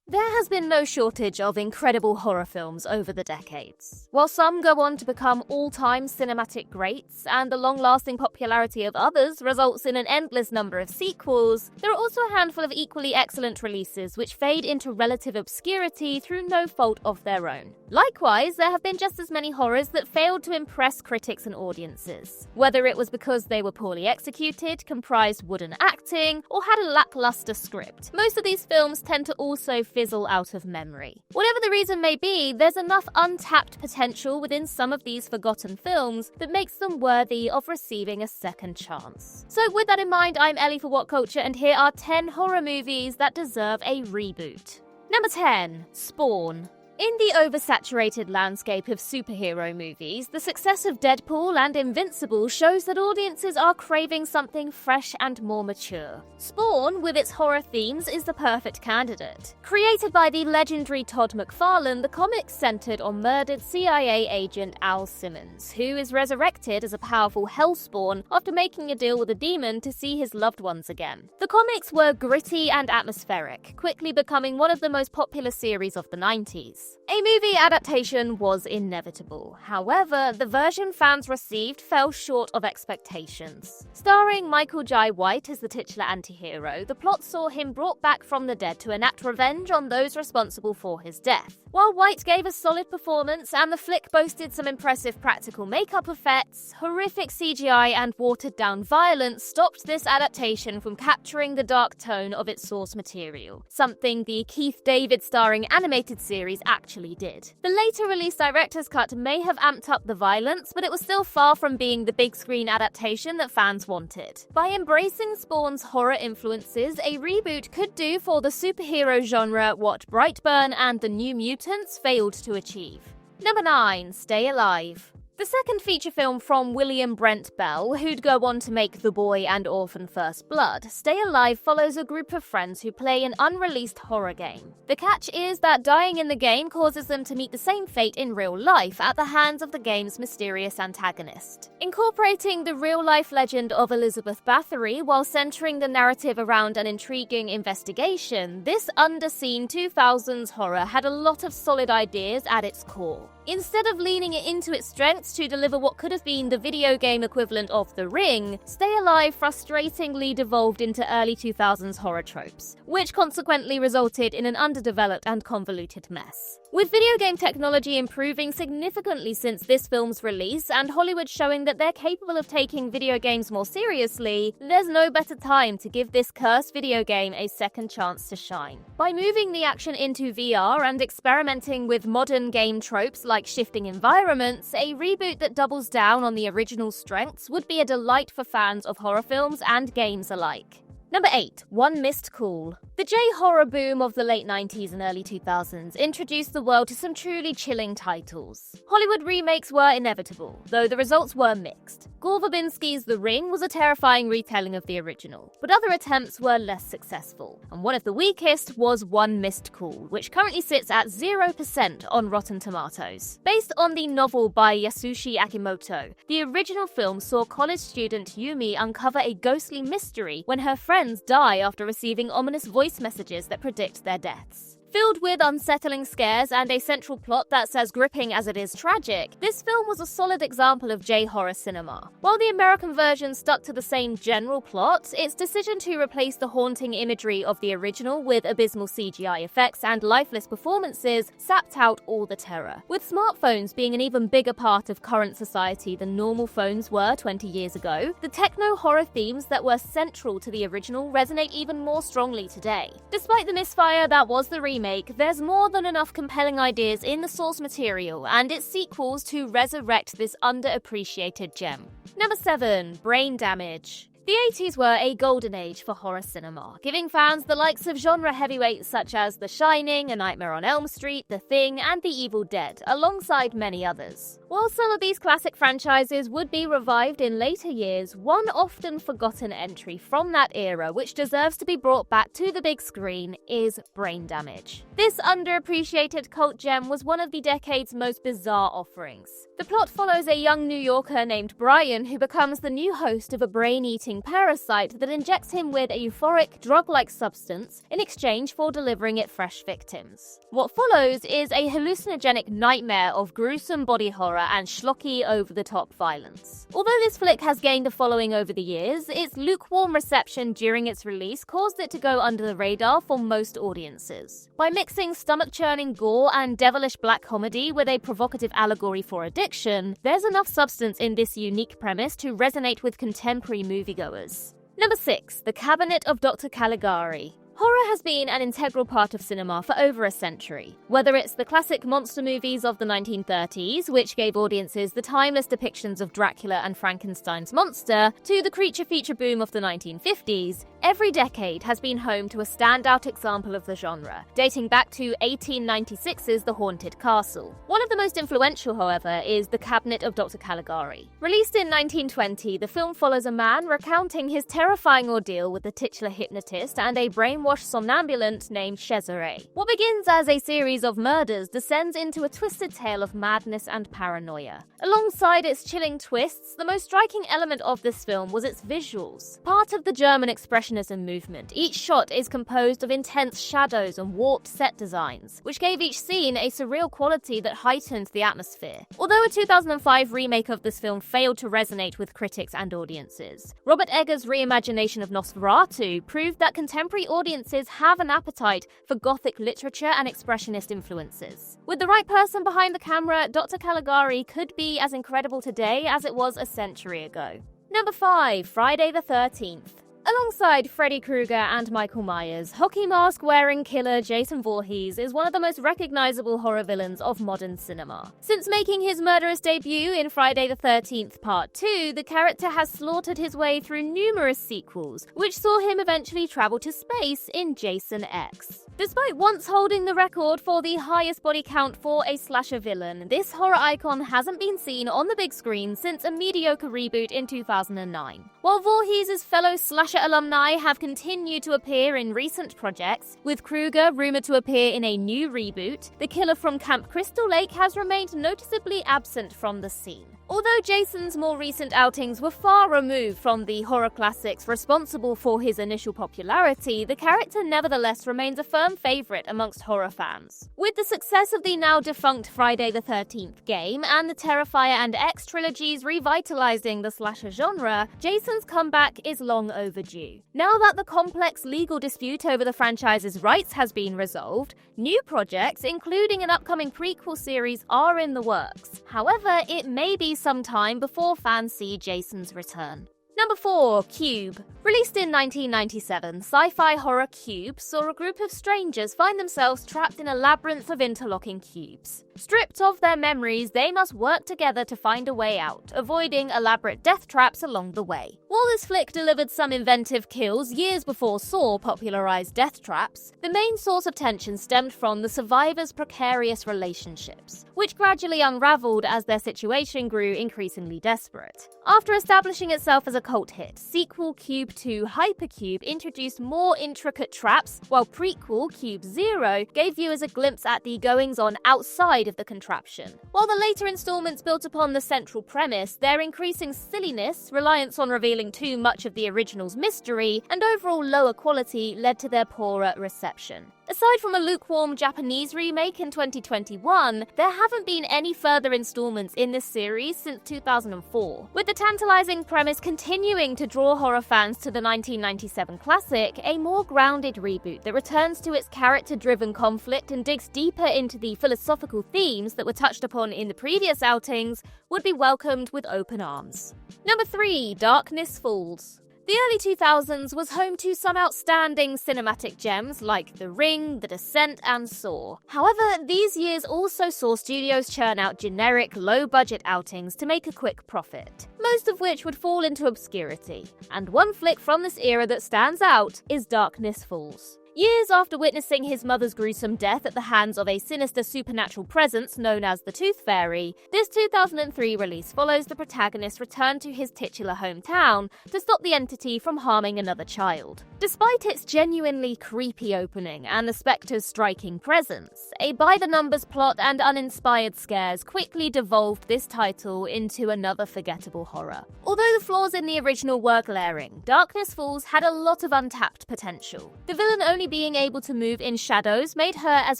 There has been no shortage of incredible horror films over the decades. While some go on to become all-time cinematic greats, and the long-lasting popularity of others results in an endless number of sequels, there are also a handful of equally excellent releases which fade into relative obscurity through no fault of their own. Likewise, there have been just as many horrors that failed to impress critics and audiences, whether it was because they were poorly executed, comprised wooden acting, or had a lackluster script. Most of these films tend to also fizzle out of memory. Whatever the reason may be, there's enough untapped potential within some of these forgotten films that makes them worthy of receiving a second chance. So with that in mind, I'm Ellie for What Culture, and here are 10 horror movies that deserve a reboot. Number 10. Spawn. In the oversaturated landscape of superhero movies, the success of Deadpool and Invincible shows that audiences are craving something fresh and more mature. Spawn, with its horror themes, is the perfect candidate. Created by the legendary Todd McFarlane, the comic centered on murdered CIA agent Al Simmons, who is resurrected as a powerful hellspawn after making a deal with a demon to see his loved ones again. The comics were gritty and atmospheric, quickly becoming one of the most popular series of the 90s. A movie adaptation was inevitable. However, the version fans received fell short of expectations. Starring Michael Jai White as the titular anti-hero, the plot saw him brought back from the dead to enact revenge on those responsible for his death. While White gave a solid performance and the flick boasted some impressive practical makeup effects, horrific CGI and watered-down violence stopped this adaptation from capturing the dark tone of its source material, something the Keith David starring animated series actually did. The later released director's cut may have amped up the violence, but it was still far from being the big screen adaptation that fans wanted. By embracing Spawn's horror influences, a reboot could do for the superhero genre what Brightburn and the New Mutants failed to achieve. Number 9. Stay Alive. The second feature film from William Brent Bell, who'd go on to make The Boy and Orphan First Blood, Stay Alive follows a group of friends who play an unreleased horror game. The catch is that dying in the game causes them to meet the same fate in real life at the hands of the game's mysterious antagonist. Incorporating the real-life legend of Elizabeth Bathory while centering the narrative around an intriguing investigation, this underseen 2000s horror had a lot of solid ideas at its core. Instead of leaning it into its strengths to deliver what could have been the video game equivalent of The Ring, Stay Alive frustratingly devolved into early 2000s horror tropes, which consequently resulted in an underdeveloped and convoluted mess. With video game technology improving significantly since this film's release, and Hollywood showing that they're capable of taking video games more seriously, there's no better time to give this cursed video game a second chance to shine. By moving the action into VR and experimenting with modern game tropes like shifting environments, a reboot that doubles down on the original strengths would be a delight for fans of horror films and games alike. Number 8. One Missed Call. The J-horror boom of the late 90s and early 2000s introduced the world to some truly chilling titles. Hollywood remakes were inevitable, though the results were mixed. Gore Verbinski's The Ring was a terrifying retelling of the original, but other attempts were less successful, and one of the weakest was One Missed Call, which currently sits at 0% on Rotten Tomatoes. Based on the novel by Yasushi Akimoto, the original film saw college student Yumi uncover a ghostly mystery when her friends die after receiving ominous voice messages that predict their deaths. Filled with unsettling scares and a central plot that's as gripping as it is tragic, this film was a solid example of J-horror cinema. While the American version stuck to the same general plot, its decision to replace the haunting imagery of the original with abysmal CGI effects and lifeless performances sapped out all the terror. With smartphones being an even bigger part of current society than normal phones were 20 years ago, the techno-horror themes that were central to the original resonate even more strongly today. Despite the misfire that was the remake, there's more than enough compelling ideas in the source material and its sequels to resurrect this underappreciated gem. Number 7. Brain Damage. The 80s were a golden age for horror cinema, giving fans the likes of genre heavyweights such as The Shining, A Nightmare on Elm Street, The Thing, and The Evil Dead, alongside many others. While some of these classic franchises would be revived in later years, one often forgotten entry from that era which deserves to be brought back to the big screen is Brain Damage. This underappreciated cult gem was one of the decade's most bizarre offerings. The plot follows a young New Yorker named Brian who becomes the new host of a brain-eating parasite that injects him with a euphoric, drug-like substance in exchange for delivering it fresh victims. What follows is a hallucinogenic nightmare of gruesome body horror and schlocky, over-the-top violence. Although this flick has gained a following over the years, its lukewarm reception during its release caused it to go under the radar for most audiences. By mixing stomach-churning gore and devilish black comedy with a provocative allegory for addiction, there's enough substance in this unique premise to resonate with contemporary moviegoers. Number 6. The Cabinet of Dr. Caligari. Horror has been an integral part of cinema for over a century. Whether it's the classic monster movies of the 1930s, which gave audiences the timeless depictions of Dracula and Frankenstein's monster, to the creature feature boom of the 1950s, every decade has been home to a standout example of the genre, dating back to 1896's The Haunted Castle. One of the most influential, however, is The Cabinet of Dr. Caligari. Released in 1920, the film follows a man recounting his terrifying ordeal with the titular hypnotist and a brainwashed somnambulant named Cesare. What begins as a series of murders descends into a twisted tale of madness and paranoia. Alongside its chilling twists, the most striking element of this film was its visuals. Part of the German Expressionism movement, each shot is composed of intense shadows and warped set designs, which gave each scene a surreal quality that heightened the atmosphere. Although a 2005 remake of this film failed to resonate with critics and audiences, Robert Eggers' reimagination of Nosferatu proved that contemporary audiences have an appetite for Gothic literature and Expressionist influences. With the right person behind the camera, Dr. Caligari could be as incredible today as it was a century ago. Number 5. Friday the 13th. Alongside Freddy Krueger and Michael Myers, hockey mask-wearing killer Jason Voorhees is one of the most recognizable horror villains of modern cinema. Since making his murderous debut in Friday the 13th Part 2, the character has slaughtered his way through numerous sequels, which saw him eventually travel to space in Jason X. Despite once holding the record for the highest body count for a slasher villain, this horror icon hasn't been seen on the big screen since a mediocre reboot in 2009. While Voorhees' fellow slasher alumni have continued to appear in recent projects, with Krueger rumored to appear in a new reboot, the killer from Camp Crystal Lake has remained noticeably absent from the scene. Although Jason's more recent outings were far removed from the horror classics responsible for his initial popularity, the character nevertheless remains a firm favourite amongst horror fans. With the success of the now defunct Friday the 13th game and the Terrifier and X trilogies revitalizing the slasher genre, Jason's comeback is long overdue. Now that the complex legal dispute over the franchise's rights has been resolved, new projects, including an upcoming prequel series, are in the works. However, it may be some time before fans see Jason's return. Number 4. Cube. Released in 1997, sci-fi horror Cube saw a group of strangers find themselves trapped in a labyrinth of interlocking cubes. Stripped of their memories, they must work together to find a way out, avoiding elaborate death traps along the way. While this flick delivered some inventive kills years before Saw popularized death traps, the main source of tension stemmed from the survivors' precarious relationships, which gradually unraveled as their situation grew increasingly desperate. After establishing itself as a cult hit, sequel Cube 2 Hypercube introduced more intricate traps, while prequel Cube 0 gave viewers a glimpse at the goings-on outside of the contraption. While the later installments built upon the central premise, their increasing silliness, reliance on revealing too much of the original's mystery, and overall lower quality led to their poorer reception. Aside from a lukewarm Japanese remake in 2021, there haven't been any further installments in this series since 2004. With the tantalizing premise continuing to draw horror fans to the 1997 classic, a more grounded reboot that returns to its character-driven conflict and digs deeper into the philosophical themes that were touched upon in the previous outings would be welcomed with open arms. Number 3. Darkness Falls. The early 2000s was home to some outstanding cinematic gems like The Ring, The Descent, and Saw. However, these years also saw studios churn out generic, low-budget outings to make a quick profit, most of which would fall into obscurity. And one flick from this era that stands out is Darkness Falls. Years after witnessing his mother's gruesome death at the hands of a sinister supernatural presence known as the Tooth Fairy, this 2003 release follows the protagonist's return to his titular hometown to stop the entity from harming another child. Despite its genuinely creepy opening and the spectre's striking presence, a by-the-numbers plot and uninspired scares quickly devolved this title into another forgettable horror. Although the flaws in the original were glaring, Darkness Falls had a lot of untapped potential. The villain only being able to move in shadows made her as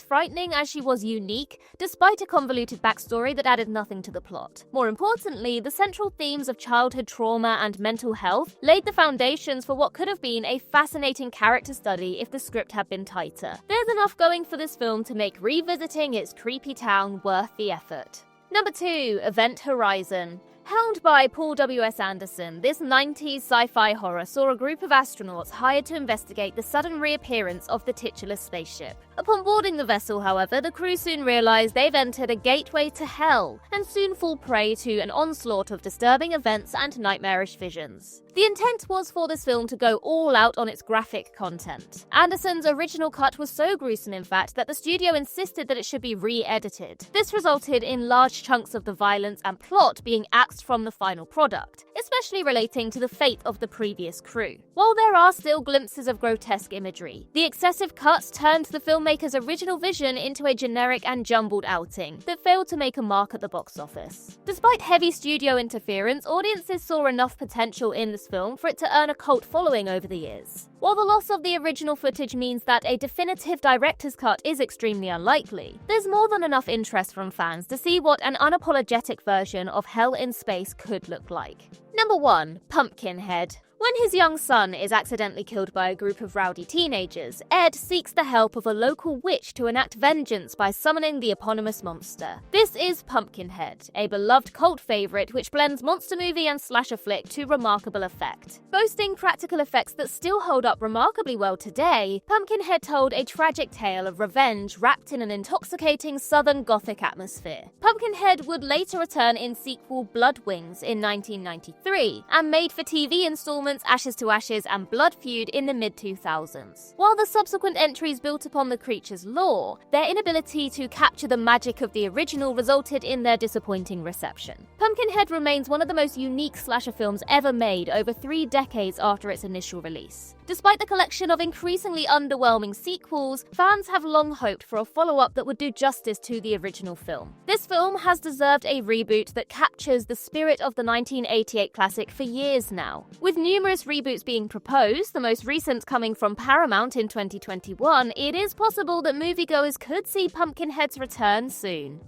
frightening as she was unique, despite a convoluted backstory that added nothing to the plot. More importantly, the central themes of childhood trauma and mental health laid the foundations for what could have been a fascinating character study if the script had been tighter. There's enough going for this film to make revisiting its creepy town worth the effort. Number 2. Event Horizon. Helmed by Paul W.S. Anderson, this 90s sci-fi horror saw a group of astronauts hired to investigate the sudden reappearance of the titular spaceship. Upon boarding the vessel, however, the crew soon realize they've entered a gateway to hell and soon fall prey to an onslaught of disturbing events and nightmarish visions. The intent was for this film to go all out on its graphic content. Anderson's original cut was so gruesome, in fact, that the studio insisted that it should be re-edited. This resulted in large chunks of the violence and plot being axed from the final product, especially relating to the fate of the previous crew. While there are still glimpses of grotesque imagery, the excessive cuts turned the filmmaker's original vision into a generic and jumbled outing that failed to make a mark at the box office. Despite heavy studio interference, audiences saw enough potential in this film for it to earn a cult following over the years. While the loss of the original footage means that a definitive director's cut is extremely unlikely, there's more than enough interest from fans to see what an unapologetic version of Hell in Space could look like. Number 1. Pumpkinhead. When his young son is accidentally killed by a group of rowdy teenagers, Ed seeks the help of a local witch to enact vengeance by summoning the eponymous monster. This is Pumpkinhead, a beloved cult favorite which blends monster movie and slasher flick to remarkable effect. Boasting practical effects that still hold up remarkably well today, Pumpkinhead told a tragic tale of revenge wrapped in an intoxicating southern gothic atmosphere. Pumpkinhead would later return in sequel Blood Wings in 1993 and made-for-TV installments Ashes to Ashes and Blood Feud in the mid-2000s. While the subsequent entries built upon the creature's lore, their inability to capture the magic of the original resulted in their disappointing reception. Pumpkinhead remains one of the most unique slasher films ever made over 3 decades after its initial release. Despite the collection of increasingly underwhelming sequels, fans have long hoped for a follow-up that would do justice to the original film. This film has deserved a reboot that captures the spirit of the 1988 classic for years now. With numerous reboots being proposed, the most recent coming from Paramount in 2021, it is possible that moviegoers could see Pumpkinhead's return soon.